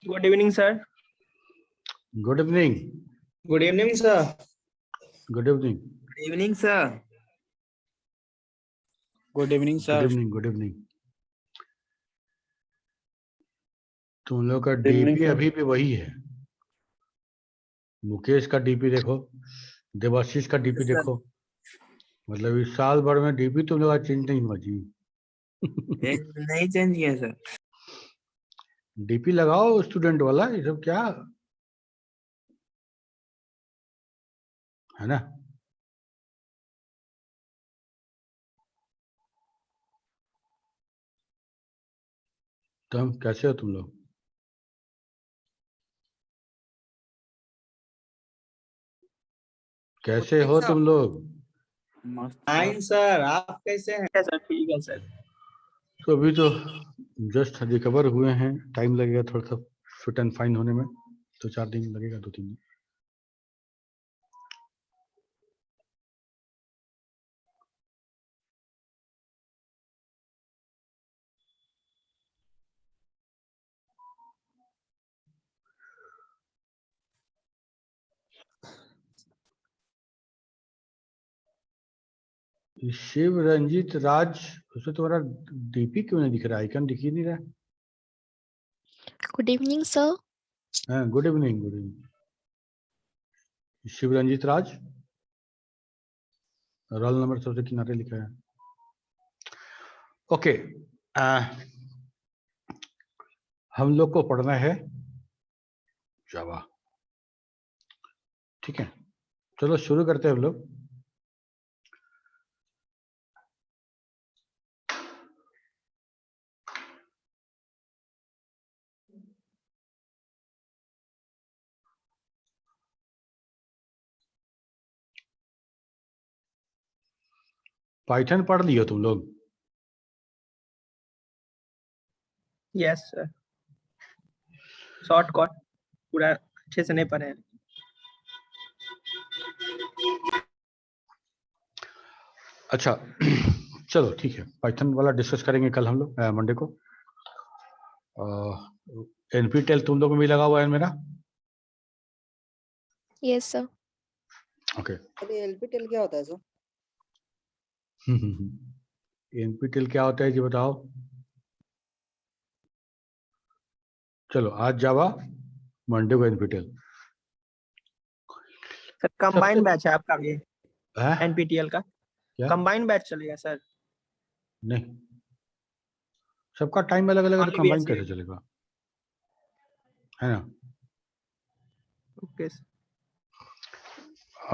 Good evening, sir. Good evening. Good evening, sir. Good evening. Good evening, sir. Good evening Good sir. evening. Good evening. तुम लोग का evening, DP sir. अभी भी वही है। मुकेश का डीपी देखो, देवाशीष का डीपी Yes, sir. देखो, मतलब इस साल भर में डीपी तुम लोग का चेंज नहीं हुआ जी। नहीं चेंज किया सर। डीपी लगाओ स्टूडेंट वाला, ये सब क्या है ना। तुम कैसे हो तुम लोग? कैसे हो तुम लोग? मस्त फाइन सर, आप कैसे हैं? सर ठीक है सर। तो अभी तो जस्ट रिकवर हुए हैं, टाइम लगेगा थोड़ा सा फिट एंड फाइन होने में, तो 4 दिन लगेगा, 2-3 दिन। शिव रंजीत राज, उसमें तुम्हारा डीपी क्यों नहीं दिख रहा? आइकन दिख ही नहीं रहा। Good evening, sir. हाँ, good evening. Good evening. Shiv Ranjit Raj, roll number सबसे किनारे लिखा है। ओके, हम लोग को पढ़ना है जावा। ठीक है, चलो शुरू करते हैं हम लोग। पाइथन पढ़ लियो तुम लोग? Yes sir. शॉर्ट कट पूरा अच्छे से नहीं पढ़े हैं। अच्छा चलो ठीक है, पाइथन वाला डिस्कस करेंगे कल हम लोग, मंडे को। एनपीटेल तुम लोगों में भी लगा हुआ है मेरा? Yes, sir. ओके। अरे एलपीटेल क्या होता है सर? एनपीटेल क्या होता है जी बताओ। चलो आज जावा, मंडे को एनपीटेल। सर कंबाइंड बैच है आपका भी है? एनपीटीएल का? क्या? कंबाइंड बैच चलेगा सर? नहीं, सबका टाइम अलग अलग है, तो Only कंबाइन BSc कैसे चलेगा, है ना। Okay sir.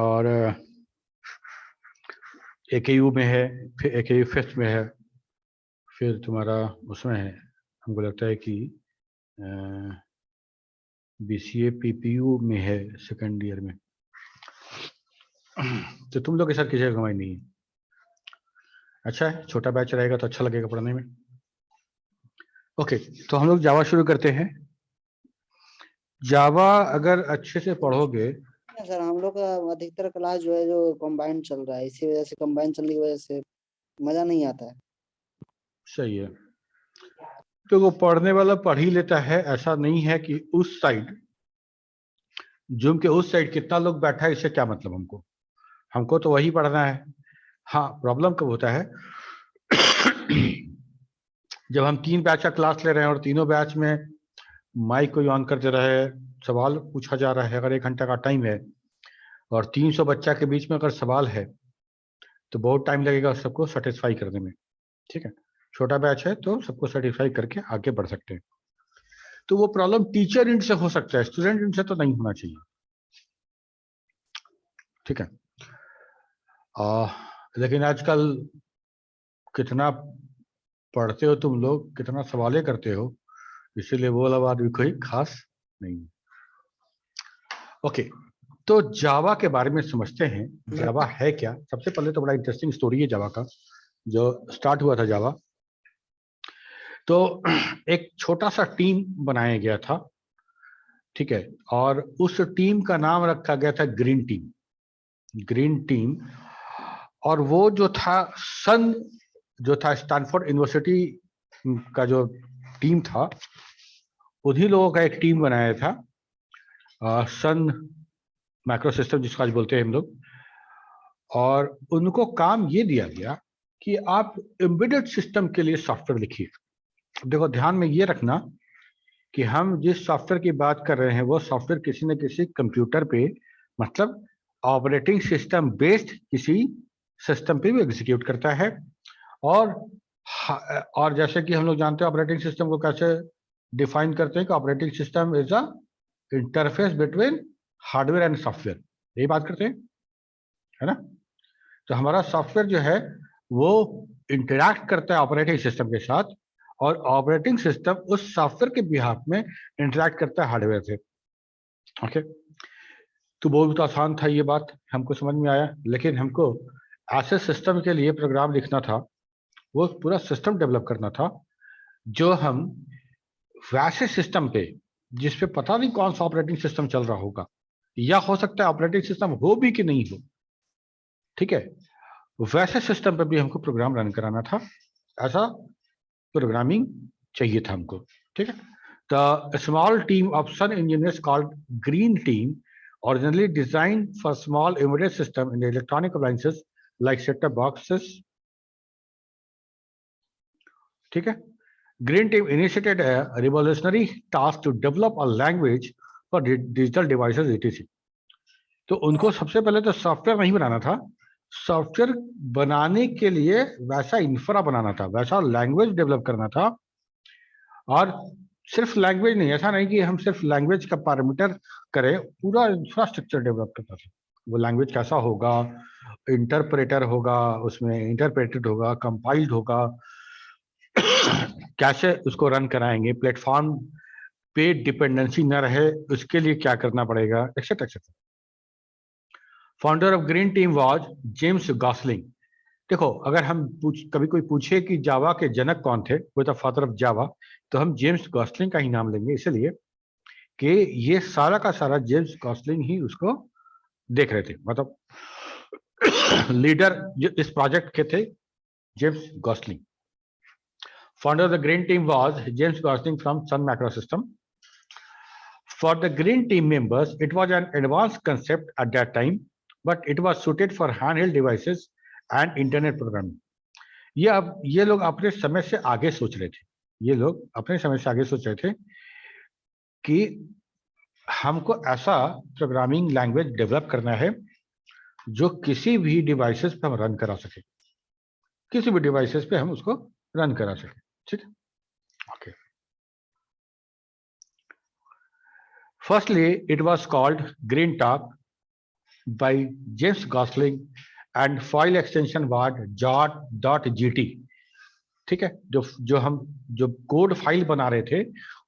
और एकेयू में है, फिर एकेयू फिफ्थ में है, फिर तुम्हारा उसमें है, हमको लगता है कि बीसीए पीपीयू में है सेकंड ईयर में। तो तुम लोग के साथ किसी का कमाई नहीं है। अच्छा है, छोटा बैच रहेगा तो अच्छा लगेगा पढ़ने में। ओके, तो हम लोग जावा शुरू करते हैं। जावा अगर अच्छे से पढ़ोगे, सर हम लोग का अधिकतर क्लास जो है जो कंबाइंड चल रहा है, इसी वजह से कंबाइंड चलने की वजह से मजा नहीं आता है। सही है, तो वो पढ़ने वाला पढ़ ही लेता है। ऐसा नहीं है कि उस साइड, जूम के उस साइड कितना लोग बैठा है इससे क्या मतलब हमको तो वही पढ़ना है। हाँ, प्रॉब्लम कब होता है जब हम 3 बैच का क्लास ले रहे हैं और तीनों बैच में माइक को ऑन कर दे रहे हैं, सवाल पूछा जा रहा है। अगर 1 घंटा का टाइम है और 300 बच्चा के बीच में अगर सवाल है तो बहुत टाइम लगेगा सबको सेटिस्फाई करने में। ठीक है, छोटा बैच है तो सबको सेटिस्फाई करके आगे बढ़ सकते हैं। तो वो प्रॉब्लम टीचर एंड से हो सकता है, स्टूडेंट एंड से तो नहीं होना चाहिए। ठीक है, लेकिन आजकल कितना पढ़ते हो तुम लोग, कितना सवालें करते हो, इसीलिए वो वाला बात भी कोई खास नहीं है। ओके, तो जावा के बारे में समझते हैं। जावा है क्या? सबसे पहले तो बड़ा इंटरेस्टिंग स्टोरी है जावा का, जो स्टार्ट हुआ था जावा। तो एक छोटा सा टीम बनाया गया था, ठीक है, और उस टीम का नाम रखा गया था ग्रीन टीम। ग्रीन टीम, और वो जो था सन, जो था स्टैनफोर्ड यूनिवर्सिटी का जो टीम था, उन्हीं लोगों का एक टीम बनाया था, सन माइक्रो सिस्टम जिसको आज बोलते हैं हम लोग, और उनको काम ये दिया गया कि आप एम्बेडेड सिस्टम के लिए सॉफ्टवेयर लिखिए। देखो ध्यान में ये रखना कि हम जिस सॉफ्टवेयर की बात कर रहे हैं वो सॉफ्टवेयर किसी न किसी कंप्यूटर पे, मतलब ऑपरेटिंग सिस्टम बेस्ड किसी सिस्टम पे भी एग्जीक्यूट करता है। और जैसे कि हम लोग जानते हैं ऑपरेटिंग सिस्टम को कैसे डिफाइन करते हैं कि operating system is a interface between hardware and software, यही बात करते हैं, है ना। तो हमारा सॉफ्टवेयर जो है वो इंटरैक्ट करता है ऑपरेटिंग सिस्टम के साथ, और ऑपरेटिंग सिस्टम उस सॉफ्टवेयर के बिहाफ में इंटरैक्ट करता है हार्डवेयर से। ओके, तो बहुत आसान था ये बात, हमको समझ में आया। लेकिन हमको ऐसे सिस्टम के लिए प्रोग्राम लिखना था, वो पूरा सिस्टम डेवलप करना था जो हम वैसे सिस्टम पे जिस पे पता नहीं कौन सा ऑपरेटिंग सिस्टम चल रहा होगा, या हो सकता है ऑपरेटिंग सिस्टम हो भी कि नहीं हो, ठीक है, वैसे सिस्टम पे भी हमको प्रोग्राम रन कराना था। ऐसा प्रोग्रामिंग चाहिए था हमको, ठीक है। The small team of Sun engineers called green team originally designed for small embedded system in the electronic appliances like set-top boxes, ठीक है। Green team initiated a revolutionary task to develop a language for digital devices etc. तो उनको सबसे पहले तो software नहीं बनाना था, software बनाने के लिए वैसा इंफ्रा बनाना था, वैसा लैंग्वेज डेवलप करना था। और सिर्फ लैंग्वेज नहीं, ऐसा नहीं कि हम सिर्फ लैंग्वेज का पैरामीटर करें, पूरा इंफ्रास्ट्रक्चर डेवलप करता था। वो लैंग्वेज कैसा होगा, इंटरप्रेटर होगा, उसमें इंटरप्रेटेड होगा, कंपाइल्ड होगा, कैसे उसको रन कराएंगे, प्लेटफॉर्म पे डिपेंडेंसी न रहे उसके लिए क्या करना पड़ेगा, etcetera etcetera. Founder of green team was James Gosling. देखो अगर हम कभी कोई पूछे कि जावा के जनक कौन थे, वो द फादर ऑफ जावा, तो हम जेम्स गॉसलिंग का ही नाम लेंगे, इसलिए कि ये सारा का सारा जेम्स गॉसलिंग ही उसको देख रहे थे, मतलब लीडर जो इस प्रोजेक्ट के थे James Gosling. Founder of the green team was James Gosling from Sun micro system. For the green team members, it was an advanced concept at that time, but it was suited for handheld devices and internet programming. ये लोग अपने समय से आगे सोच रहे थे, ये लोग अपने समय से आगे सोच रहे थे कि हमको ऐसा प्रोग्रामिंग लैंग्वेज डेवलप करना है जो किसी भी डिवाइसेस पे हम रन करा सके, किसी भी डिवाइसेस पे हम उसको रन करा सके, ठीक है। Okay, firstly it was called green talk by James Gosling and file extension was jot.gt, ठीक है। जो हम जो कोड फाइल बना रहे थे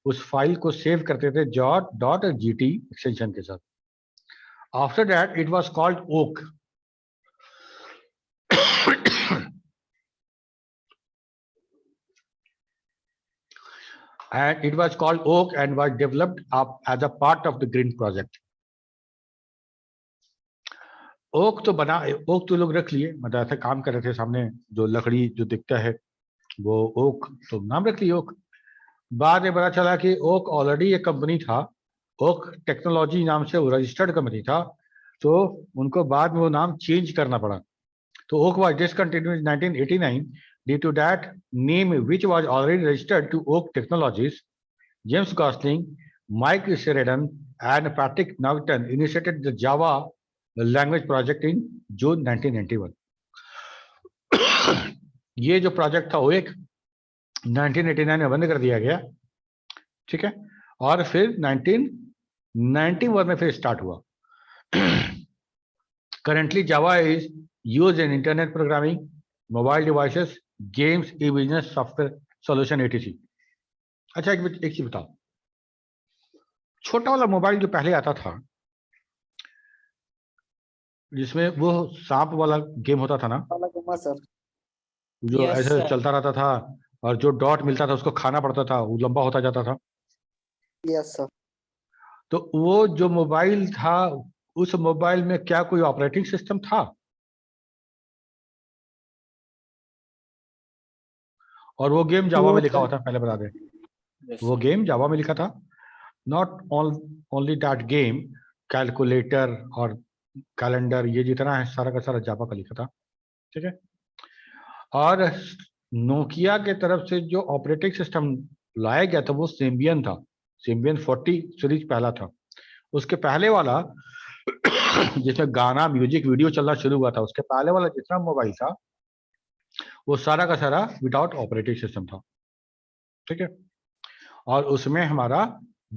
उस फाइल को सेव करते थे jot.gt एक्सटेंशन के साथ। After that it was called Oak, and it was called oak and was developed up as a part of the green project. Oak तो लोग रख लिए, मतलब ऐसे काम कर रहे थे, सामने जो लकड़ी जो दिखता है वो ओक, तो नाम रख लिए ओक। बाद में पता चला कि ओक ऑलरेडी एक कंपनी था, ओक टेक्नोलॉजी नाम से वो रजिस्टर्ड कंपनी था, तो उनको बाद में वो नाम चेंज करना पड़ा। तो Oak was discontinued in 1989 due to that name which was already registered to Oak Technologies. James Gosling, Mike Sheridan and Patrick Naughton initiated the Java language project in June 1991. ये जो प्रोजेक्ट था वो एक 1989 में बंद कर दिया गया, ठीक है, और फिर 1991 में फिर स्टार्ट हुआ। Currently Java is used in internet programming, mobile devices, games, e-business, software solution etc. अच्छा एक चीज बताओ, छोटा वाला मोबाइल जो पहले आता था जिसमें वो सांप वाला गेम होता था ना, सर जो Yes, ऐसे sir. चलता रहता था और जो डॉट मिलता था उसको खाना पड़ता था, वो लंबा होता जाता था, यस सर। तो वो जो मोबाइल था उस मोबाइल में क्या कोई ऑपरेटिंग सिस्टम था? और वो गेम जावा वो में लिखा तो- हुआ था, पहले बता दें। Yes, वो sir. गेम जावा में लिखा था. Not only that game, calculator और कैलेंडर, ये जितना है सारा का सारा जावा का लिखा था. ठीक है. और नोकिया के तरफ से जो ऑपरेटिंग सिस्टम लाया गया था वो सिम्बियन था. सिम्बियन 40 सीरीज पहला था. उसके पहले वाला जिसमें गाना म्यूजिक वीडियो चलना शुरू हुआ था, उसके पहले वाला जितना मोबाइल था वो सारा का सारा विदाउट ऑपरेटिंग सिस्टम था. ठीक है. और उसमें हमारा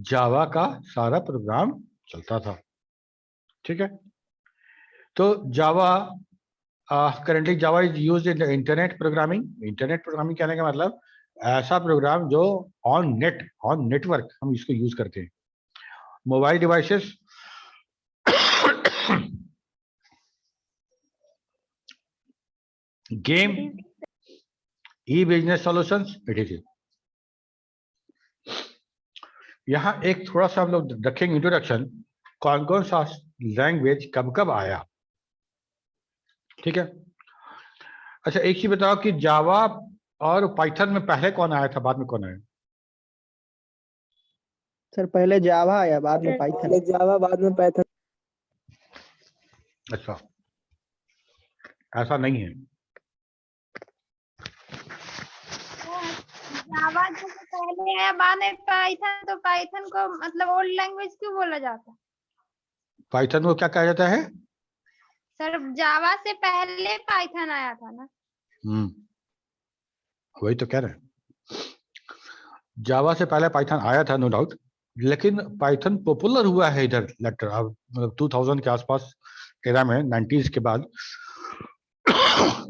जावा का सारा प्रोग्राम चलता था. ठीक है. तो Java currently Java is used in internet programming. Internet programming कहने का मतलब ऐसा प्रोग्राम जो ऑन नेटवर्क हम इसको यूज करते हैं. मोबाइल डिवाइसेस, गेम, ई बिजनेस सॉल्यूशंस, etc. यहाँ एक थोड़ा सा हम लोग रखेंगे इंट्रोडक्शन, कौन कौन सा लैंग्वेज कब कब आया. ठीक है. अच्छा, एक चीज बताओ कि जावा और पाइथन में पहले कौन आया था, बाद में कौन आया? सर पहले जावा आया, बाद में पाइथन. पहले जावा बाद में पाइथन. अच्छा, ऐसा नहीं है. जावा जो पहले आया बाद में पाइथन, तो पाइथन को मतलब ओल्ड लैंग्वेज क्यों बोला जाता है? पाइथन को क्या कहा जाता है? सर जावा से पहले पाइथन आया था ना. वही तो कह रहे हैं. जावा से पहले पाइथन आया था, नो डाउट, लेकिन पाइथन पॉपुलर हुआ है इधर लेटर, अब मतलब 2000 के आसपास एरा में, 90s के बाद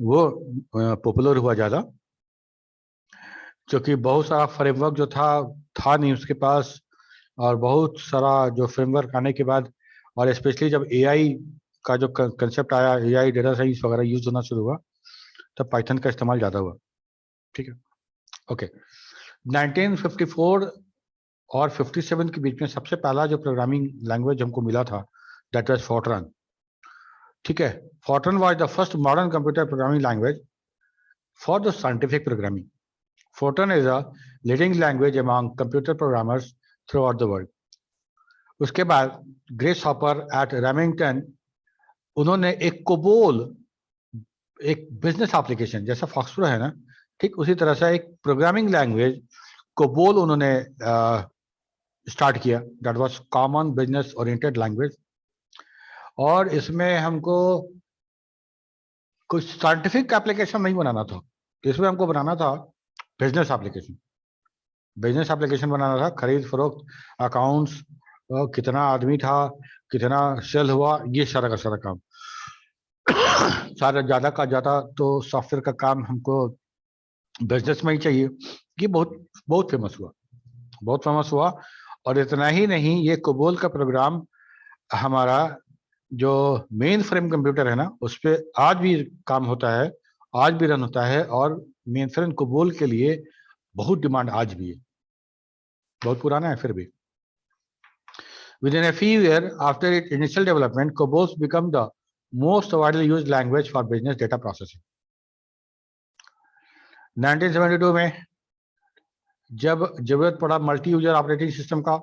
वो पॉपुलर हुआ ज्यादा, क्योंकि बहुत सारा फ्रेमवर्क जो था नहीं उसके पास. और बहुत सारा जो फ्रेमवर्क आने के बाद, और स्पेशली जब एआई का जो कंसेप्ट आया, एआई डेटा साइंस वगैरह यूज होना शुरू हुआ, तब पाइथन का इस्तेमाल ज्यादा हुआ. ठीक है. ओके. 1954 और 57 के बीच में सबसे पहला जो प्रोग्रामिंग लैंग्वेज हमको मिला था, दैट वाज फोर्ट्रान. ठीक है. Fortran was the first modern computer programming language for the scientific programming. Fortran is a leading language among computer programmers throughout the world. उसके बाद ग्रेस हॉपर एट रेमिंगटन, उन्होंने एक COBOL, एक business application जैसा फॉक्सट्रो है ना, ठीक उसी तरह से एक प्रोग्रामिंग लैंग्वेज कोबोल उन्होंने स्टार्ट किया. That was common business oriented language. और इसमें हमको कुछ साइंटिफिक एप्लीकेशन नहीं बनाना था, इसमें हमको बनाना था बिजनेस एप्लीकेशन. बिजनेस एप्लीकेशन बनाना था, खरीद फरोख्त, अकाउंट्स, कितना आदमी था, कितना सेल हुआ, ये सारा का सारा काम. सारा ज्यादा का ज्यादा तो सॉफ्टवेयर का काम हमको बिजनेस में ही चाहिए. ये बहुत फेमस हुआ. और इतना ही नहीं, ये कोबोल का प्रोग्राम हमारा जो मेन फ्रेम कंप्यूटर है ना, उस पर आज भी काम होता है, आज भी रन होता है. और मेन फ्रेम कोबोल के लिए बहुत डिमांड आज भी है, बहुत पुराना है फिर भी. Within a few years after its initial development, COBOL became the most widely used language for business data processing. 1972 में जब जरूरत पड़ा मल्टी यूजर ऑपरेटिंग सिस्टम का,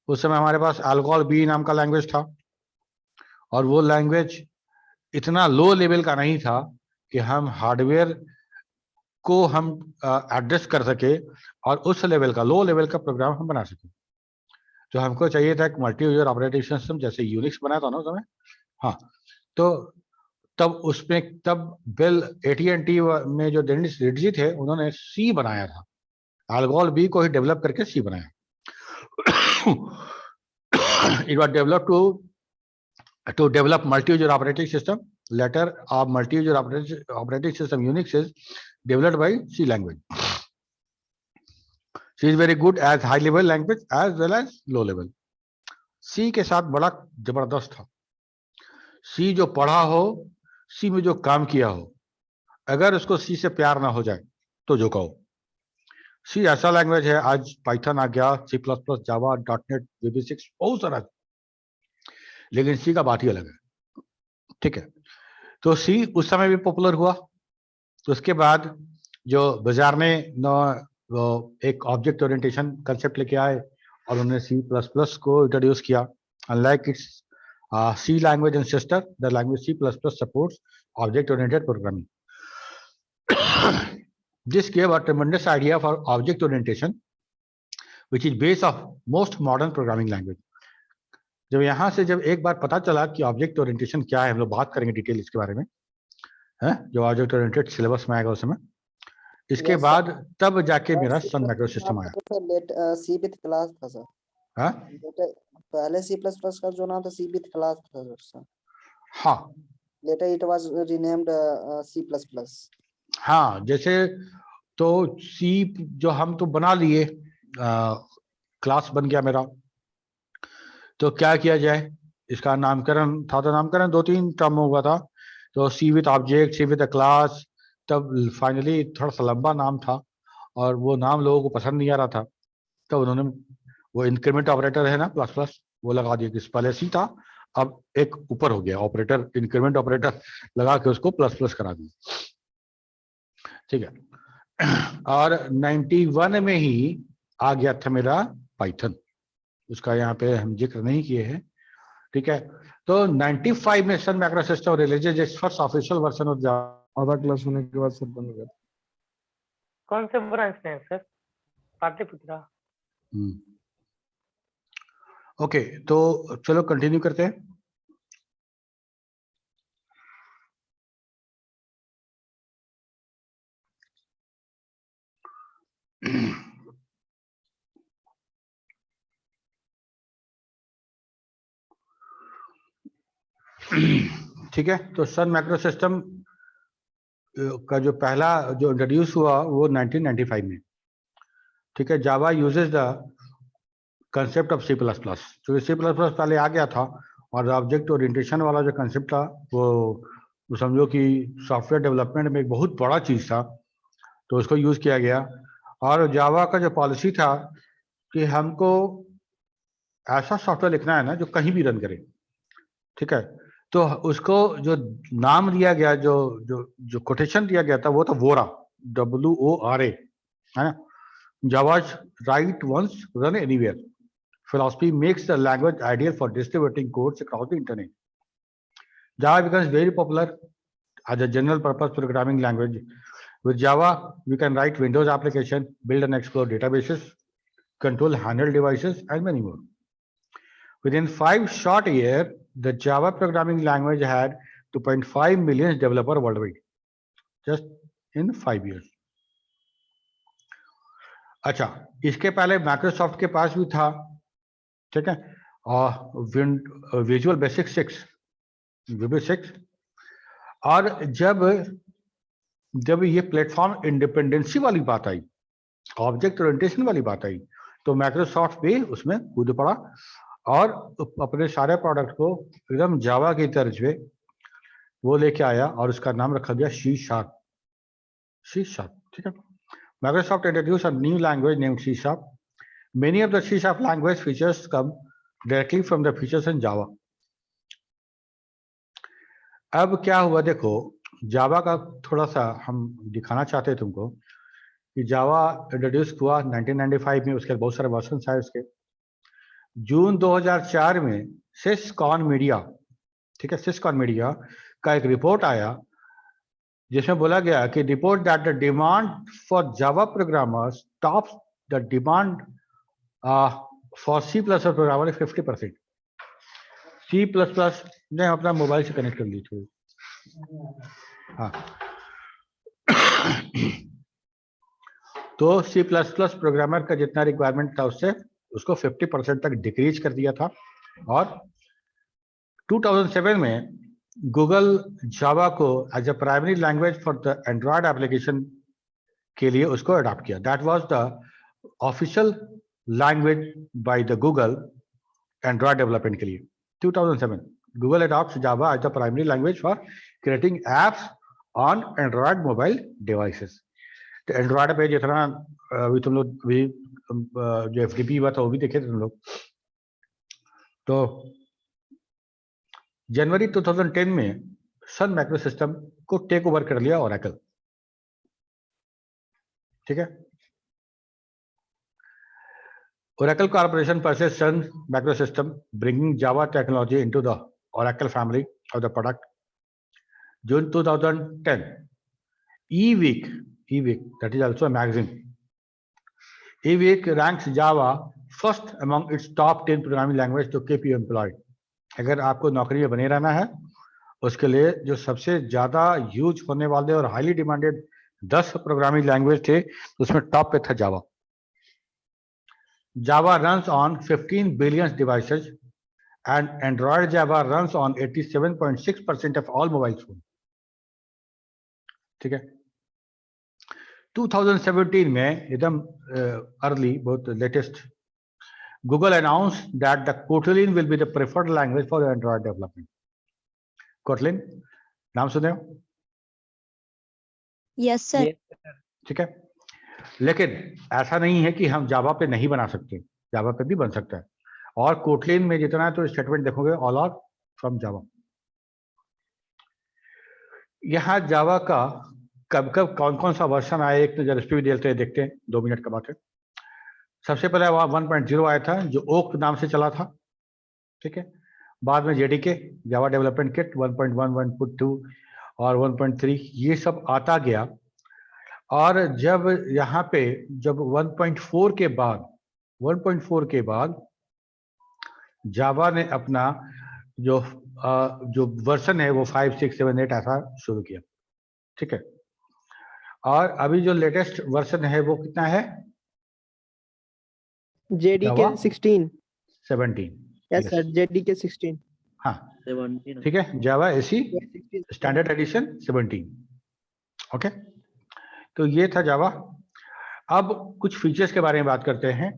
उस समय हमारे पास अल्कोहल बी नाम का लैंग्वेज था. और वो लैंग्वेज इतना लो लेवल का नहीं था कि हम हार्डवेयर को हम एड्रेस कर सके और उस लेवल का, लो लेवल का प्रोग्राम हम बना सके. जो हमको चाहिए था एक मल्टी यूजर ऑपरेटिंग सिस्टम, जैसे यूनिक्स बनाया था ना उस समय. हाँ, तो तब बेल AT&T में जो डेनिस रिडजी थे, उन्होंने सी बनाया था. अल्कोहल बी को ही डेवलप करके सी बनाया. It was developed to develop multi user operating system. Later of multi user operating system Unix is developed by C language. C is very good as high level language as well as low level. C के साथ बड़ा जबरदस्त था. C जो पढ़ा हो, C में जो काम किया हो, अगर उसको C से प्यार ना हो जाए तो जो कहो. C ऐसा लैंग्वेज है, आज पाइथन आ गया, C++, जावा, .NET, VB6, बहुत सारा, लेकिन C का बात ही अलग है. ठीक है. तो C उस समय भी पॉपुलर हुआ. तो उसके बाद जो बाजार में वो एक ऑब्जेक्ट ओरिएंटेशन कंसेप्ट लेके आए और उन्होंने C++ को इंट्रोड्यूस किया। Unlike its C language and sister, the language C++ supports object-oriented programming. This gave a tremendous idea for object orientation, which is base of most modern programming language. जब यहाँ से जब एक बार पता चला कि ऑब्जेक्ट ओरिएंटेशन क्या है, हम लोग बात करेंगे डिटेल इसके बारे में, है जो ऑब्जेक्ट ओरिएंटेड सिलेबस में आएगा उस समय। इसके Yes, sir. बाद तब जाके मेरा C++ सन माइक्रो सिस्टम आया। तो लेट सी विथ क्लास था सर। हाँ पहले C++ का जो नाम था सी विथ क्लास था सर। हाँ later it was renamed C++। हाँ, जैसे तो सी जो हम तो बना लिए, क्लास बन गया मेरा, तो क्या किया जाए, इसका नामकरण था, तो नामकरण 2-3 टर्म हुआ था, तो C with object, C with a class, तब फाइनली थोड़ा सा लंबा नाम था और वो नाम लोगों को पसंद नहीं आ रहा था, तो उन्होंने वो इंक्रीमेंट ऑपरेटर है ना प्लस प्लस, वो लगा दिया। कि पहले सी था, अब एक ऊपर हो गया ऑपरेटर, इंक्रीमेंट ऑपरेटर लगा के उसको प्लस प्लस करा दिया, ठीक है। और 91 में ही आ गया था मेरा पाइथन, उसका यहाँ पे हम जिक्र नहीं किए हैं, ठीक है। तो 95 में Sun micro system releases its first official version of Java. आधा क्लास होने के बाद सब बंद हो गया। कौन से ब्रांच में है सर? पाटलिपुत्रा। ओके, तो चलो कंटिन्यू करते हैं। ठीक है, तो सन मैक्रो सिस्टम का जो पहला जो इंट्रोड्यूस हुआ वो 1995 में, ठीक है। Java uses the concept of C++, तो C++ पहले आ गया था, और ऑब्जेक्ट ओरिएंटेशन वाला जो कंसेप्ट था वो समझो कि सॉफ्टवेयर डेवलपमेंट में एक बहुत बड़ा चीज था, तो उसको यूज किया गया। और जावा का जो पॉलिसी था कि हमको ऐसा सॉफ्टवेयर लिखना है ना जो कहीं भी रन करे, ठीक है। तो उसको जो नाम दिया गया, जो जो जो कोटेशन दिया गया था वो था वोरा, WORA, है ना। Java's write once, run anywhere philosophy makes the language ideal for distributing codes across the internet. Java becomes very popular as a general purpose programming language. With Java, we can write Windows application, build and explore databases, control handheld devices, and many more. Within 5 short years, the Java programming language had 2.5 million developers worldwide, just in 5 years. अच्छा, इसके पहले Microsoft के पास भी था, ठीक है, और visual basic 6, VB6। और जब ये प्लेटफॉर्म इंडिपेंडेंसी वाली बात आई, ऑब्जेक्ट ओरिएंटेशन वाली बात आई, तो माइक्रोसॉफ्ट भी उसमें कूद पड़ा और अपने सारे प्रोडक्ट को एकदम जावा की तर्ज पे वो लेके आया, और उसका नाम रखा गया C#, ठीक है। Microsoft introduced a new language named C#. Many of the C# language features come directly from the features in Java. अब क्या हुआ, देखो जावा का थोड़ा सा हम दिखाना चाहते हैं तुमको कि जावा इंट्रोड्यूस हुआ 1995 में, उसके बहुत सारे वर्जन आए उसके। जून 2004 में सिस्कॉन मीडिया, ठीक है, सिस्कॉन मीडिया का एक रिपोर्ट आया जिसमें बोला गया कि report that the demand for Java programmers tops the demand for C++ programmer 50%। C++ ने अपना मोबाइल से कनेक्ट कर ली थी, हाँ। तो C++ प्रोग्रामर का जितना रिक्वायरमेंट था उससे उसको 50% तक डिक्रीज कर दिया था। और 2007 में गूगल जावा को as a primary language for the Android application के लिए उसको अडॉप्ट किया। That was the official language by the Google Android development के लिए। 2007 Google adopts Java as the primary language for creating apps on Android mobile devices. तो Android पे जितना अभी तुम लोग भी जो FTP हुआ था वो भी देखे थे तुम लोग। तो जनवरी 2010 में सन मैक्रो सिस्टम को टेक ओवर कर लिया ओरेकल, ठीक है। Oracle Corporation purchased Sun Microsystem, bringing Java technology into the Oracle family of the product. June 2010. eWeek, that is also a magazine. eWeek ranks Java first among its top 10 programming language to keep you employed. अगर आपको नौकरी में बने रहना है, उसके लिए जो सबसे ज्यादा यूज होने वाले और हाईली डिमांडेड 10 प्रोग्रामिंग लैंग्वेज थे, उसमें टॉप पे था जावा. Java runs on 15 billion devices and Android Java runs on 87.6% of all mobile phones. ठीक है. 2017 में एकदम अर्ली, बहुत latest, Google announced that the Kotlin will be the preferred language for Android development. Kotlin, नाम सुने हो? Yes, sir. Yes. ठीक है. लेकिन ऐसा नहीं है कि हम जावा पे नहीं बना सकते, जावा पे भी बन सकता है. और कोटलिन में जितना है तो स्टेटमेंट देखोगे ऑल आर फ्रॉम जावा. यहाँ जावा का कब कब कौन कौन सा वर्जन आया, एक नजर इस पे भी देखते हैं, 2 मिनट का बात है. सबसे पहले वहाँ 1.0 आया था जो ओक नाम से चला था. ठीक है. बाद में जेडीके, जावा डेवलपमेंट किट 1.1, 1.2 और 1.3 ये सब आता गया. और जब यहाँ पे जब 1.4 के बाद जावा ने अपना जो वर्जन है वो 5, 6, 7, 8 ऐसा शुरू किया. ठीक है. और अभी जो लेटेस्ट वर्जन है वो कितना है? JDK 16. 17. Yes, sir. JDK 16. हाँ, ठीक है. जावा एसी स्टैंडर्ड एडिशन 17. ओके. तो ये था जावा. अब कुछ फीचर्स के बारे में बात करते हैं.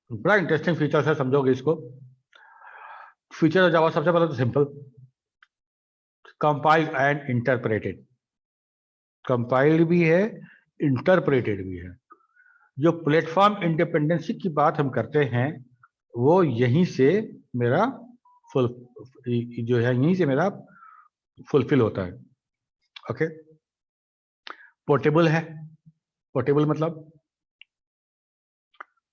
बड़ा इंटरेस्टिंग फीचर्स है, समझोगे इसको. फीचर ऑफ जावा सबसे पहले तो simple, compiled and interpreted. Compiled भी है, इंटरप्रेटेड भी है. जो प्लेटफॉर्म इंडिपेंडेंसी की बात हम करते हैं वो यहीं से मेरा फुलफिल होता है. ओके. पोर्टेबल है. पोर्टेबल मतलब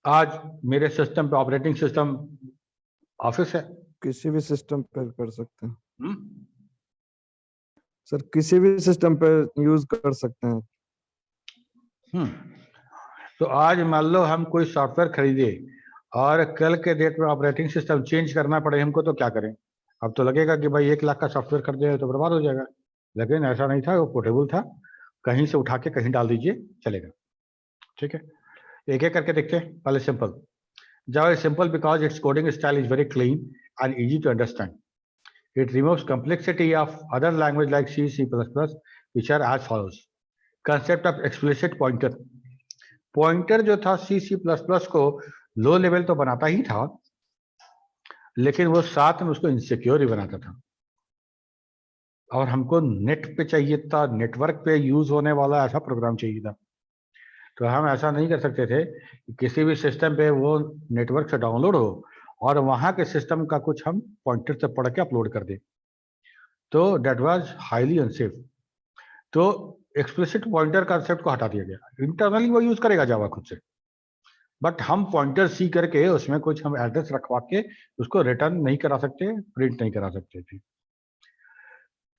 आज मेरे सिस्टम पे, ऑपरेटिंग सिस्टम ऑफिस है, किसी भी सिस्टम पर कर सकते हैं. सर किसी भी सिस्टम पर यूज कर सकते हैं. तो आज मान लो हम कोई सॉफ्टवेयर खरीदे और कल के डेट में ऑपरेटिंग सिस्टम चेंज करना पड़े हमको, तो क्या करें? अब तो लगेगा कि भाई 1 लाख का सॉफ्टवेयर कर दिया तो बर्बाद हो जाएगा. लेकिन ऐसा नहीं था, वो पोर्टेबल था, कहीं से उठा के कहीं डाल दीजिए चलेगा. ठीक है. एक एक करके देखते हैं. पहले simple. Java is simple because its coding style is very clean and easy to understand. It removes complexity of other language like C, C++, which are as follows. Concept of explicit pointer. Pointer जो था C, C++ को low level तो बनाता ही था, लेकिन वो साथ में उसको इनसिक्योर ही बनाता था. और हमको नेट पे चाहिए था, नेटवर्क पे यूज होने वाला ऐसा प्रोग्राम चाहिए था. तो हम ऐसा नहीं कर सकते थे कि किसी भी सिस्टम पे वो नेटवर्क से डाउनलोड हो और वहाँ के सिस्टम का कुछ हम पॉइंटर से पढ़ के अपलोड कर दें. तो डेट वाज हाईली अनसेफ. तो एक्सप्लिसिट पॉइंटर कंसेप्ट को हटा दिया गया. इंटरनली वो यूज करेगा जावा खुद से, बट हम पॉइंटर सी करके उसमें कुछ हम एड्रेस रखवा के उसको रिटर्न नहीं करा सकते, प्रिंट नहीं करा सकते थे.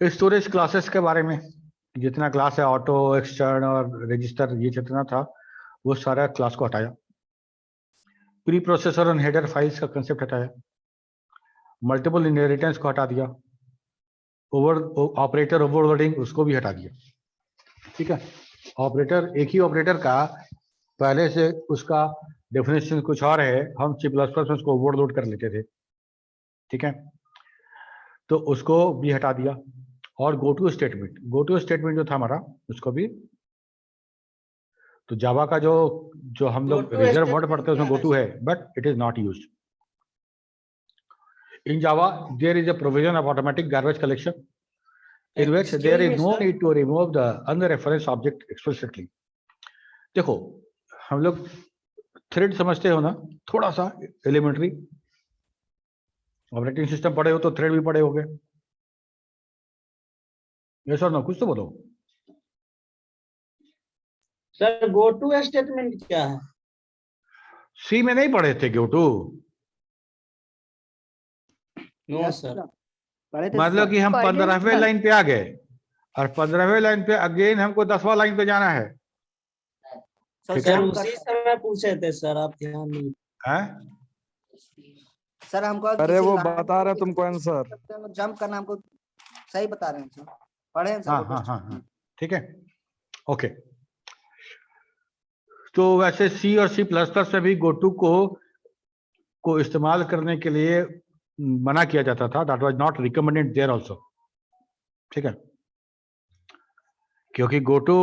स्टोरेज क्लासेस के बारे में, जितना क्लास है, ऑटो, एक्सटर्न और रजिस्टर, ये जितना था वो सारा क्लास को हटाया. प्री प्रोसेसर और हेडर फाइल्स का कंसेप्ट हटाया. मल्टीपल इनहेरिटेंस को हटा दिया. ऑपरेटर ओवरलोडिंग उसको भी हटा दिया. ठीक है. ऑपरेटर, एक ही ऑपरेटर का पहले से उसका डेफिनेशन कुछ और है, हम C++ में उसको ओवरलोड कर लेते थे. ठीक है. तो उसको भी हटा दिया. और गो टू स्टेटमेंट जो था हमारा, उसको भी. तो जावा का जो हम लोग रिजर्व वर्ड पढ़ते हैं उसमें गो टू है, but it is not used. In Java there is a provision of automatic garbage collection in which there is no need to remove the unreferenced object explicitly. देखो, हम लोग thread समझते हो ना, थोड़ा सा एलिमेंट्री. ऑपरेटिंग सिस्टम पढ़े हो तो थ्रेड भी पढ़े होगे. यस और नो, कुछ तो बोलो. सर गो टू स्टेटमेंट क्या है? सी में नहीं पढ़े थे goto? No yes sir. Sir, पढ़े थे मतलब सर। कि हम पढ़े 15वें सर। लाइन पे आ गए और 15वें लाइन पे अगेन हमको 10वां लाइन पे जाना है। ठीक है? सर उसी समय पूछे थे सर, आप ध्यान नहीं। हैं? सर हमको अरे वो बता रहे तुमको आंसर। जंप करना हमको सही बता रहे हैं सर, पढ़े हैं सर हाँ वो हाँ टेस्ट। हाँ हाँ, ठीक है, ओके। तो वैसे सी और सी प्लस प्लस में भी गोटू को इस्तेमाल करने के लिए मना किया जाता था, that was not recommended there also. ठीक है, क्योंकि गोटू,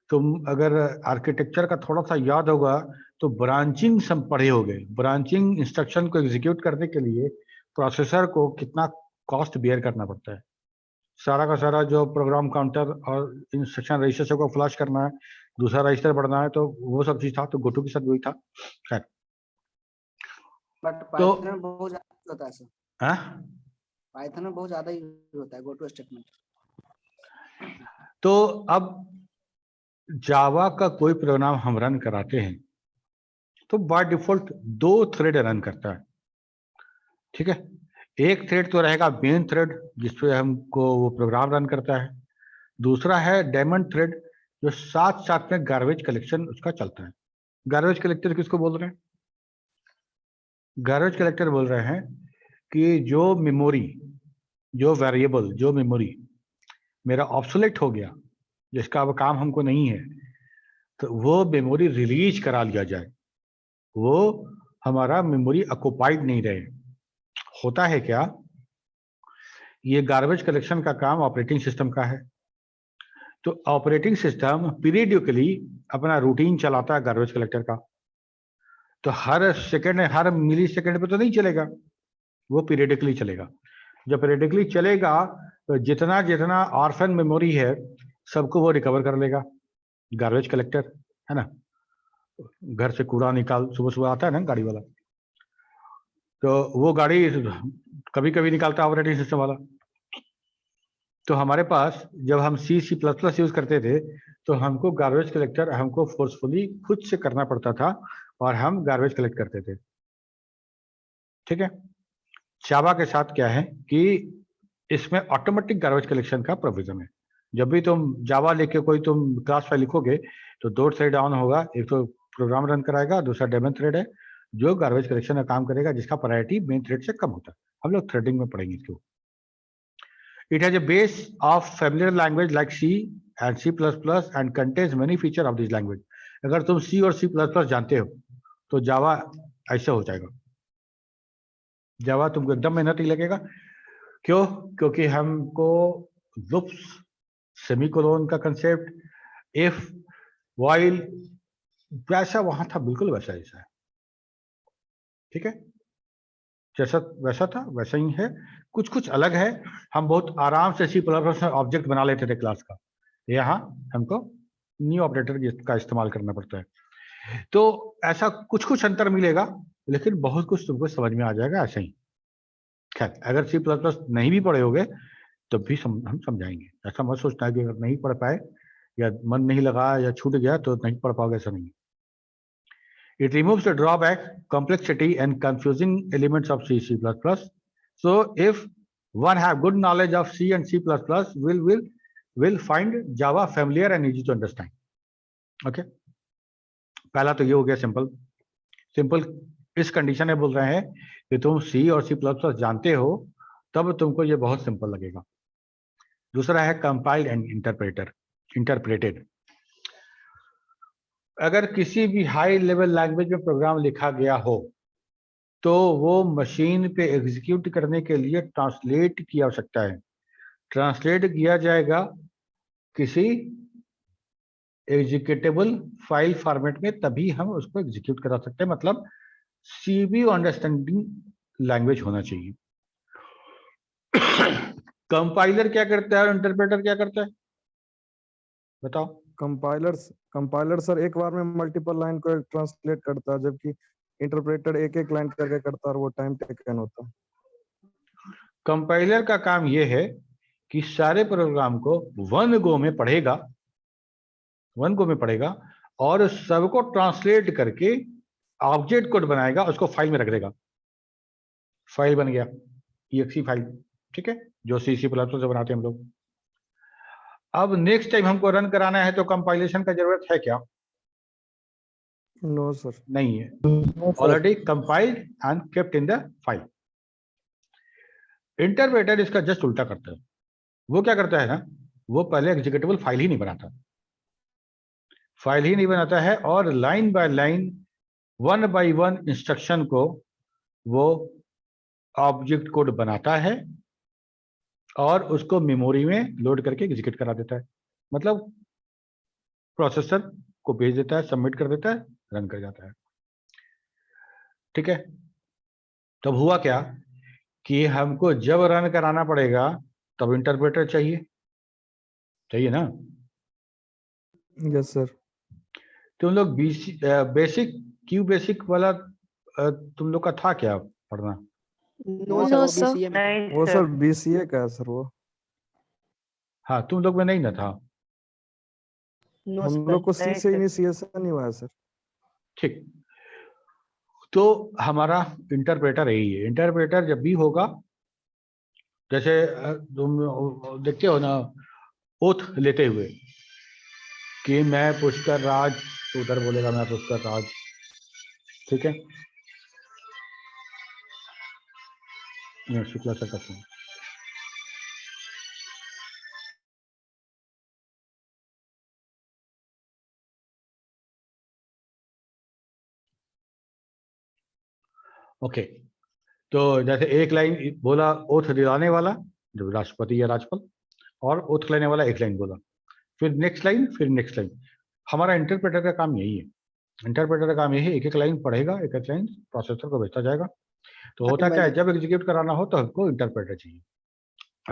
तुम अगर आर्किटेक्चर का थोड़ा सा याद होगा तो ब्रांचिंग सब पढ़े होगे। ब्रांचिंग इंस्ट्रक्शन को एग्जीक्यूट करने के लिए प्रोसेसर को कितना कॉस्ट बेयर करना पड़ता है। सारा का सारा जो प्रोग्राम काउंटर और इंस्ट्रक्शन रजिस्टर को फ्लश करना है, दूसरा रजिस्टर बढ़ना है, तो वो सब चीज था। तो गोटू के साथ वही था। खैर, बट तो पाइथन में बहुत ज्यादा use होता है सर, हाँ, पाइथन में बहुत ज्यादा यूज होता है गो टू स्टेटमेंट। तो अब जावा का कोई प्रोग्राम हम रन कराते हैं तो बाय डिफॉल्ट 2 थ्रेड रन करता है। ठीक है, एक थ्रेड तो रहेगा मेन थ्रेड जिसपे हमको वो प्रोग्राम रन करता है। दूसरा है डेमन थ्रेड जो साथ साथ में गार्बेज कलेक्शन उसका चलता है। गार्बेज कलेक्टर किसको बोल रहे हैं? गार्बेज कलेक्टर बोल रहे हैं कि जो मेमोरी, जो वेरिएबल, जो मेमोरी मेरा ऑब्सोलेट हो गया, जिसका अब काम हमको नहीं है, तो वो मेमोरी रिलीज करा लिया जाए। वो हमारा मेमोरी ऑक्युपाइड नहीं रहे। होता है क्या, ये गार्बेज कलेक्शन का काम ऑपरेटिंग सिस्टम का है। तो ऑपरेटिंग सिस्टम पीरियडिकली अपना रूटीन चलाता है गार्बेज कलेक्टर का। तो हर सेकंड, हर मिली सेकंड पे तो नहीं चलेगा, वो पीरियडिकली चलेगा। जब पीरियडिकली चलेगा तो जितना जितना ऑर्फन मेमोरी है सबको वो रिकवर कर लेगा गार्बेज कलेक्टर, है ना। घर से कूड़ा निकाल, सुबह सुबह आता है ना गाड़ी वाला, तो वो गाड़ी कभी कभी निकालता है ऑपरेटिंग सिस्टम वाला। तो हमारे पास जब हम सी सी प्लस प्लस यूज करते थे तो हमको गार्बेज कलेक्टर हमको फोर्सफुली खुद से करना पड़ता था और हम गार्बेज कलेक्ट करते थे। ठीक है, जावा के साथ क्या है कि इसमें ऑटोमेटिक गार्बेज कलेक्शन का प्रोविजन है। जब भी तुम जावा लेके कोई तुम क्लास फाइल लिखोगे तो 2 थ्रेड ऑन होगा, एक तो प्रोग्राम रन कराएगा, दूसरा डेमन थ्रेड है जो गार्बेज कलेक्शन का काम करेगा, जिसका प्रायोरिटी मेन थ्रेड से कम होता है। हम लोग थ्रेडिंग में पढ़ेंगे इसको। It has a base of familiar language like C and C++ and contains many features of this language. अगर तुम C और C++ जानते हो तो जावा ऐसा हो जाएगा। जावा तुमको एकदम मेहनत ही लगेगा। क्यों? क्योंकि हमको लूप्स, सेमीकोलन का कंसेप्ट, इफ, व्हाइल, वैसा वहां था, बिल्कुल वैसा ऐसा है। ठीक है, जैसा वैसा था वैसा ही है, कुछ कुछ अलग है। हम बहुत आराम से C++ में ऑब्जेक्ट बना लेते थे क्लास का, यहाँ हमको न्यू ऑपरेटर का इस्तेमाल करना पड़ता है। तो ऐसा कुछ कुछ अंतर मिलेगा, लेकिन बहुत कुछ तुमको समझ में आ जाएगा ऐसे ही। खैर, अगर C++ नहीं भी पढ़े होगे तो भी हम समझाएंगे। ऐसा मत सोचना है कि अगर नहीं पढ़ पाए या मन नहीं लगा या छूट गया तो नहीं पढ़ पाओगे, ऐसा नहीं। It removes the drawback, complexity, and confusing elements of C, C++. So, if one have good knowledge of C and C++, will find Java familiar and easy to understand. Okay. पहला तो ये हो गया सिंपल। सिंपल इस condition में बोल रहे हैं कि तुम C और C++ जानते हो तब तुमको ये बहुत सिंपल लगेगा। दूसरा है कंपाइल्ड एंड इंटरप्रेटेड। अगर किसी भी हाई लेवल लैंग्वेज में प्रोग्राम लिखा गया हो तो वो मशीन पे एग्जीक्यूट करने के लिए ट्रांसलेट की आवश्यकता है। ट्रांसलेट किया जाएगा किसी एग्जीक्यूटेबल फाइल फॉर्मेट में, तभी हम उसको एग्जीक्यूट करा सकते हैं। मतलब सीबीयू अंडरस्टैंडिंग लैंग्वेज होना चाहिए। कंपाइलर क्या करता है और इंटरप्रेटर क्या करता है, बताओ। कंपाइलर सर एक बार में मल्टीपल लाइन को ट्रांसलेट करता है, जबकि इंटरप्रेटर एक एक लाइन करके करता है और वो टाइम टेकन होता है। कंपाइलर का काम ये है कि सारे प्रोग्राम को वन गो में पढ़ेगा और सबको ट्रांसलेट करके ऑब्जेक्ट कोड बनाएगा, उसको फाइल में रख देगा, फाइल बन गया exe फाइल, ठीक है, जो सी प्लस से बनाते हैं हम लोग। अब नेक्स्ट टाइम हमको रन कराना है तो कंपाइलेशन का जरूरत है क्या? No sir. नहीं है, already compiled and kept in the file. Interpreter इसका जस्ट उल्टा करता है। वो क्या करता है ना, वो पहले एग्जीक्यूटेबल फाइल ही नहीं बनाता, फाइल ही नहीं बनाता है, और line by line, one by one instruction को वो ऑब्जेक्ट कोड बनाता है और उसको मेमोरी में लोड करके एग्जीक्यूट करा देता है। मतलब प्रोसेसर को भेज देता है, सबमिट कर देता है, रन कर जाता है, ठीक है। तब हुआ क्या कि हमको जब रन कराना पड़ेगा तब इंटरप्रेटर चाहिए ना। Yes sir. तुम लोग बेसिक क्यू बेसिक वाला तुम लोग का था क्या पढ़ना? No No, sir, sir. वो BCA में। वो सर BCA का है सर वो। हाँ, तुम लोग में नहीं ना था। नो हम सर। लोग को C से इनिशिएशन नहीं हुआ है सर। ठीक, तो हमारा इंटरप्रेटर यही है। इंटरप्रेटर जब भी होगा, जैसे तुम देखते हो ना ओथ लेते हुए कि मैं पुष्कर राज, तो उधर बोलेगा मैं पुष्कर राज, ठीक है। शुक्ला सर का फोन। ओके, तो जैसे एक लाइन बोला ओथ दिलाने वाला जो राष्ट्रपति या राज्यपाल, और ओथ लेने वाला एक लाइन बोला, फिर नेक्स्ट लाइन, फिर नेक्स्ट लाइन। हमारा इंटरप्रेटर का काम यही है। इंटरप्रेटर का काम यही है, एक एक लाइन पढ़ेगा, एक एक लाइन प्रोसेसर को भेजता जाएगा। तो होता क्या है, जब एग्जीक्यूट कराना हो तो हमको इंटरप्रेटर चाहिए।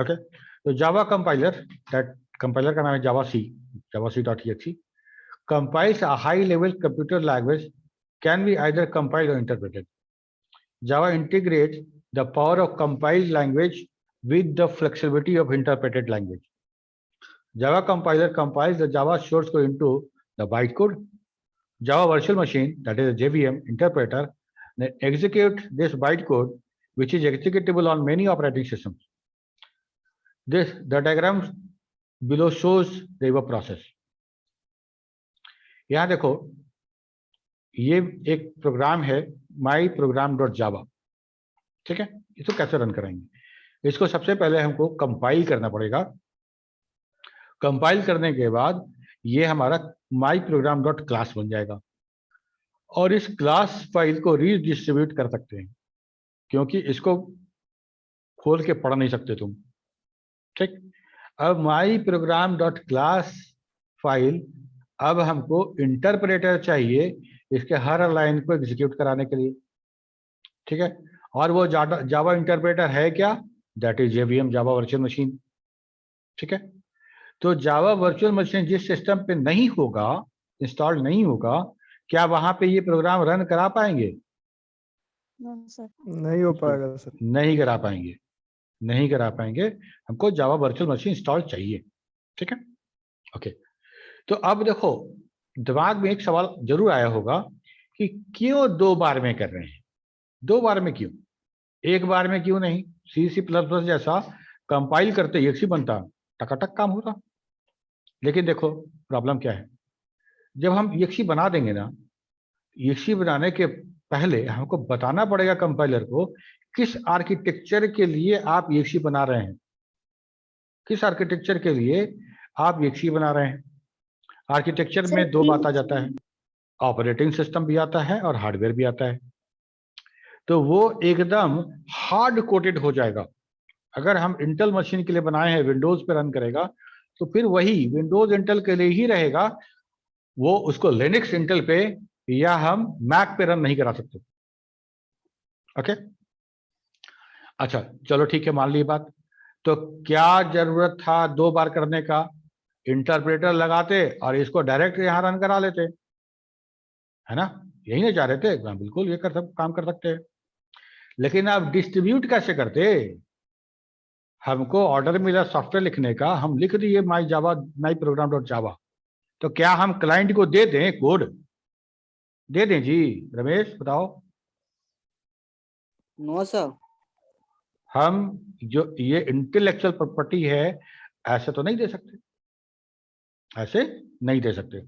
ओके, तो जावा कंपाइलर, दैट कंपाइलर का नाम है जावा सी.exe, compiles a high level computer language, can be either compiled or interpreted. Java integrates the power of compiled language with the flexibility of interpreted language. Java compiler compiles the Java source code into the bytecode. Java virtual machine, that is a JVM interpreter, then execute this bytecode, which is executable on many operating systems. The diagram below shows the above process. यहाँ देखो, ये एक programme है माई program dot जावा, ठीक है। इसको कैसे run कराएंगे? इसको सबसे पहले हमको कंपाइल करना पड़ेगा। कंपाइल करने के बाद ये हमारा माई प्रोग्राम डॉट क्लास बन जाएगा, और इस क्लास फाइल को रीडिस्ट्रीब्यूट कर सकते हैं, क्योंकि इसको खोल के पढ़ नहीं सकते तुम, ठीक। अब माई प्रोग्राम डॉट क्लास फाइल, अब हमको इंटरप्रेटर चाहिए इसके हर लाइन को एग्जीक्यूट कराने के लिए, ठीक है। और वो जावा इंटरप्रेटर है क्या? That is JVM, Java virtual machine, ठीक है। तो जावा वर्चुअल मशीन जिस सिस्टम पे नहीं होगा, इंस्टॉल नहीं होगा, क्या वहां पे ये प्रोग्राम रन करा पाएंगे? नहीं हो पाएगा सर। नहीं करा पाएंगे, नहीं करा पाएंगे। हमको जावा वर्चुअल मशीन इंस्टॉल चाहिए, ठीक है। ओके, तो अब देखो, दिमाग में एक सवाल जरूर आया होगा कि क्यों दो बार में कर रहे हैं? दो बार में क्यों, एक बार में क्यों नहीं? C++ जैसा कंपाइल करते exe बनता, टकाटक काम होता। लेकिन देखो प्रॉब्लम क्या है, जब हम exe बना देंगे ना, exe बनाने के पहले हमको बताना पड़ेगा कंपाइलर को किस आर्किटेक्चर के लिए आप exe बना रहे हैं, किस आर्किटेक्चर के लिए आप exe बना रहे हैं। आर्किटेक्चर में दो बात आ जाता है, ऑपरेटिंग सिस्टम भी आता है और हार्डवेयर भी आता है। तो वो एकदम हार्ड कोटेड हो जाएगा। अगर हम इंटेल मशीन के लिए बनाए हैं, विंडोज पे रन करेगा, तो फिर वही विंडोज इंटेल के लिए ही रहेगा, वो उसको लिनक्स इंटेल पे या हम मैक पे रन नहीं करा सकते। ओके, अच्छा चलो ठीक है, मान ली बात। तो क्या जरूरत था दो बार करने का? इंटरप्रेटर लगाते और इसको डायरेक्ट यहाँ रन करा लेते, है ना? यही नहीं चाह रहे थे? बिल्कुल ये काम कर सकते हैं। लेकिन आप डिस्ट्रीब्यूट कैसे करते? हमको ऑर्डर मिला सॉफ्टवेयर लिखने का, हम लिख दिए माई प्रोग्राम डॉट जावा, तो क्या हम क्लाइंट को दे दें कोड? दे दें जी। रमेश बताओ। No sir. हम जो ये इंटेलेक्चुअल प्रॉपर्टी है ऐसे तो नहीं दे सकते, ऐसे नहीं दे सकते।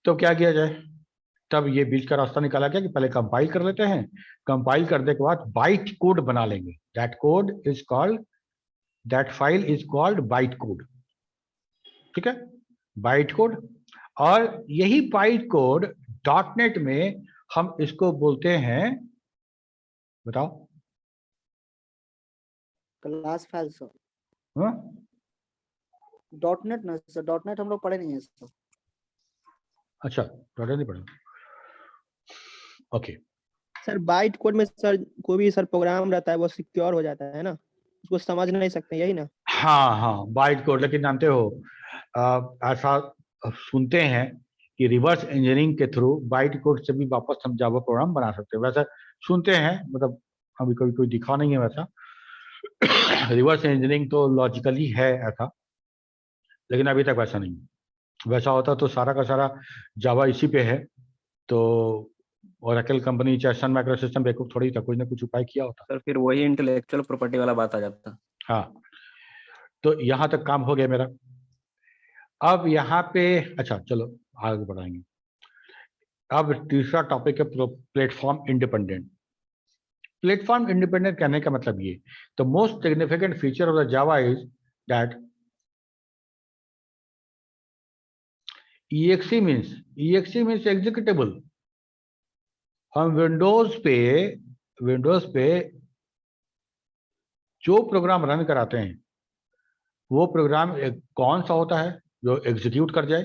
तो क्या किया जाए? तब ये बीच का रास्ता निकाला गया कि पहले कंपाइल कर लेते हैं, कंपाइल करने के बाद बाइट कोड बना लेंगे। That code is called, that file is called byte code. ठीक है, बाइट कोड। और यही बाइट कोड डॉटनेट में हम इसको बोलते हैं, बताओ। Class file sir. हाँ? डॉटनेट ना सर, डॉटनेट हम लोग पढ़े नहीं है सर। अच्छा, डॉटनेट नहीं पढ़ा। ओके। सर बाइट कोड में सर कोई भी सर प्रोग्राम रहता है वो सिक्योर हो जाता है ना, उसको समझ नहीं सकते, यही ना? हाँ हाँ, बाइट कोड। लेकिन जानते हो ऐसा सुनते हैं कि रिवर्स इंजीनियरिंग के थ्रू बाइट कोड से भी वापस हम जावा प्रोग्राम बना सकते हैं। वैसा सुनते हैं, मतलब अभी कभी कोई दिखा नहीं है वैसा। रिवर्स इंजीनियरिंग तो लॉजिकली है ऐसा, लेकिन अभी तक वैसा नहीं। वैसा होता तो सारा का सारा जावा इसी पे है, तो ओरेकल कंपनी चाहे सन माइक्रो सिस्टम बेवकूफ थोड़ी था, कुछ ना कुछ उपाय किया होता। सर फिर वही इंटेलेक्चुअल प्रॉपर्टी वाला बात आ जाता। हाँ, तो यहाँ तक काम हो गया मेरा। अब यहाँ पे अच्छा चलो आगे बढ़ाएंगे। अब तीसरा टॉपिक है प्लेटफॉर्म इंडिपेंडेंट। प्लेटफॉर्म इंडिपेंडेंट कहने का मतलब ये, the most significant feature of the Java is that EXE means executable. हम विंडोज पे जो प्रोग्राम रन कराते हैं वो प्रोग्राम कौन सा होता है जो एग्जीक्यूट कर जाए?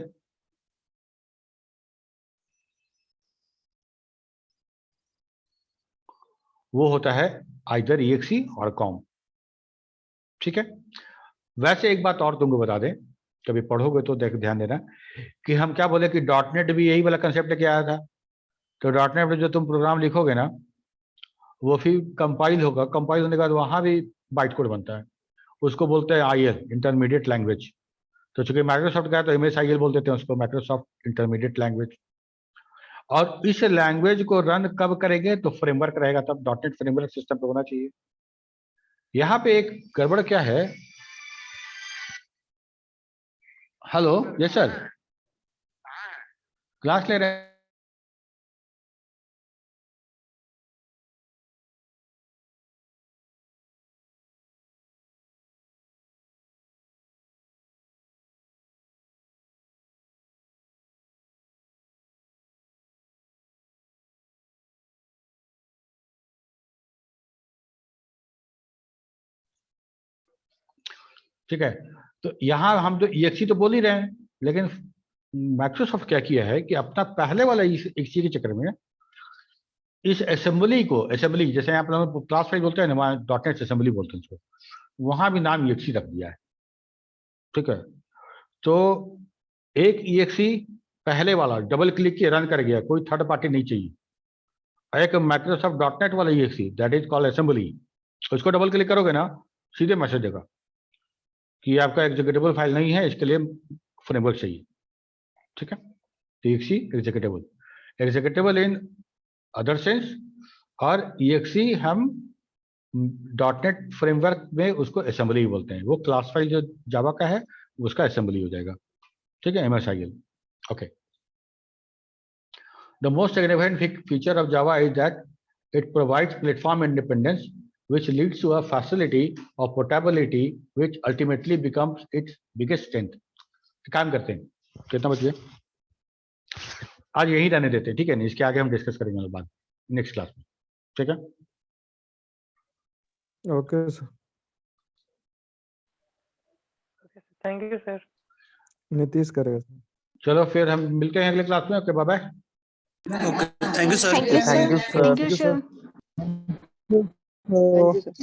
वो होता है आइदर EXE और COM। ठीक है। वैसे एक बात और तुमको बता दें, कभी पढ़ोगे तो ध्यान देना कि हम क्या बोले कि डॉटनेट भी यही वाला कंसेप्ट लेके आया था। तो डॉटनेट में जो तुम प्रोग्राम लिखोगे ना वो फिर कंपाइल होगा, कंपाइल होने के बाद वहां भी बाइट कोड बनता है, उसको बोलते हैं IL, इंटरमीडिएट लैंग्वेज। तो चूंकि माइक्रोसॉफ्ट का है तो MSIL बोल देते हैं उसको, माइक्रोसॉफ्ट इंटरमीडिएट लैंग्वेज। और इस लैंग्वेज को रन कब करेंगे? तो फ्रेमवर्क रहेगा तब। डॉटनेट फ्रेमवर्क सिस्टम पे होना चाहिए। यहाँ पे एक गड़बड़ क्या है। हेलो, यस सर, क्लास ले रहे हैं। ठीक है, तो यहाँ हम तो EXE तो बोल ही रहे हैं, लेकिन माइक्रोसॉफ्ट क्या किया है कि अपना पहले वाला EXE के चक्कर में इस असेंबली को, असेंबली जैसे आप लोग क्लास फाइल बोलते हैं ना, डॉटनेट असेंबली बोलते हैं उसको, वहां भी नाम EXE रख दिया है। ठीक है, तो एक EXE पहले वाला डबल क्लिक के रन कर गया, कोई थर्ड पार्टी नहीं चाहिए। एक माइक्रोसॉफ्ट डॉटनेट वाला EXE that is called assembly, उसको डबल क्लिक करोगे ना सीधे मैसेज देगा कि आपका एग्जीक्यूटेबल फाइल नहीं है, इसके लिए फ्रेमवर्क चाहिए। ठीक है, EXE executable in other sense, और EXE हम डॉटनेट फ्रेमवर्क में उसको असेंबली बोलते हैं। वो क्लास फाइल जो जावा का है उसका असेंबली हो जाएगा। ठीक है, MSIL। Okay, the most significant feature of Java is that it provides platform independence which leads to a facility of portability which ultimately becomes its biggest strength। काम करते हैं, कितना बच गया? आज यही रहने देते हैं, ठीक है ना, इसके आगे हम डिस्कस करेंगे बाद नेक्स्ट क्लास में। ठीक है, okay sir, thank you sir. Nitish करेगा सर। चलो फिर हम मिलते हैं अगले क्लास में। Okay, bye bye. Thank you sir. Thank you, sir. Thank you, sir. Thank you sir.